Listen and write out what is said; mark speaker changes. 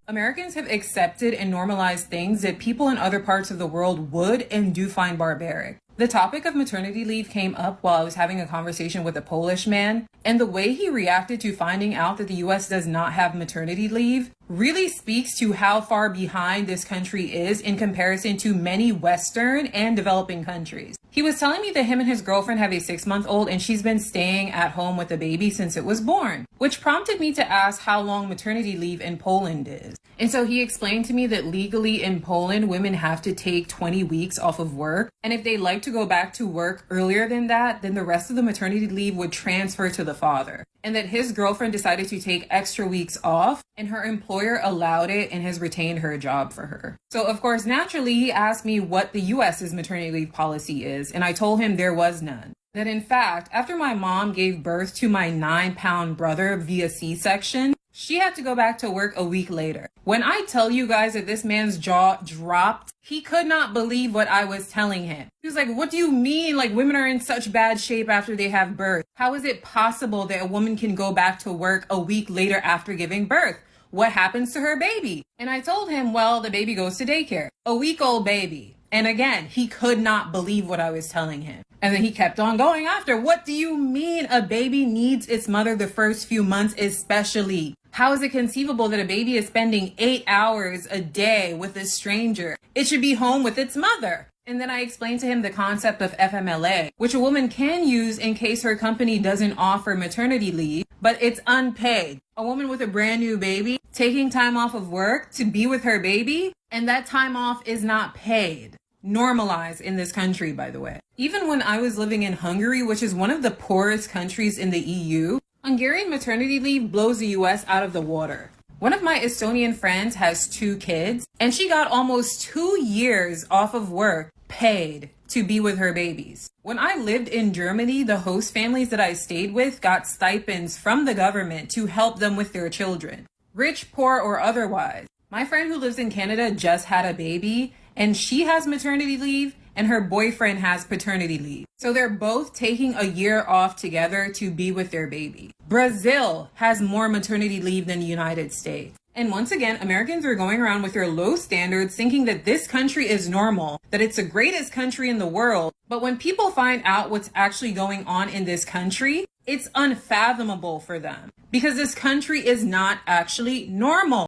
Speaker 1: Americans have accepted and normalized things that people in other parts of the world would and do find barbaric. The topic of maternity leave came up while I was having a conversation with a Polish man, and the way he reacted to finding out that the US does not have maternity leave really speaks to how far behind this country is in comparison to many Western and developing countries. He was telling me that him and his girlfriend have a 6-month-old and she's been staying at home with the baby since it was born, which prompted me to ask how long maternity leave in Poland is. And so he explained to me that legally in Poland, women have to take 20 weeks off of work. And if they like to go back to work earlier than that, then the rest of the maternity leave would transfer to the father. And that his girlfriend decided to take extra weeks off and her employer allowed it and has retained her job for her. So of course, naturally, he asked me what the US's maternity leave policy is. And I told him there was none. That in fact, after my mom gave birth to my 9-pound brother via C-section, she had to go back to work a week later. When I tell you guys that this man's jaw dropped, he could not believe what I was telling him. He was like, what do you mean? Like, women are in such bad shape after they have birth. How is it possible that a woman can go back to work a week later after giving birth? What happens to her baby? And I told him, well, the baby goes to daycare. A week-old baby. And again, he could not believe what I was telling him. And then he kept on going after, what do you mean a baby needs its mother the first few months especially? How is it conceivable that a baby is spending 8 hours a day with a stranger? It should be home with its mother. And then I explained to him the concept of FMLA, which a woman can use in case her company doesn't offer maternity leave, but it's unpaid. A woman with a brand new baby taking time off of work to be with her baby, and that time off is not paid. Normalized in this country, by the way. Even when I was living in Hungary, which is one of the poorest countries in the EU, Hungarian maternity leave blows the US out of the water. One of my Estonian friends has 2 kids, and she got almost 2 years off of work paid to be with her babies. When I lived in Germany, the host families that I stayed with got stipends from the government to help them with their children, rich, poor, or otherwise. My friend who lives in Canada just had a baby, and she has maternity leave, and her boyfriend has paternity leave. So they're both taking a year off together to be with their baby. Brazil has more maternity leave than the United States. And once again, Americans are going around with their low standards thinking that this country is normal, that it's the greatest country in the world. But when people find out what's actually going on in this country, it's unfathomable for them because this country is not actually normal.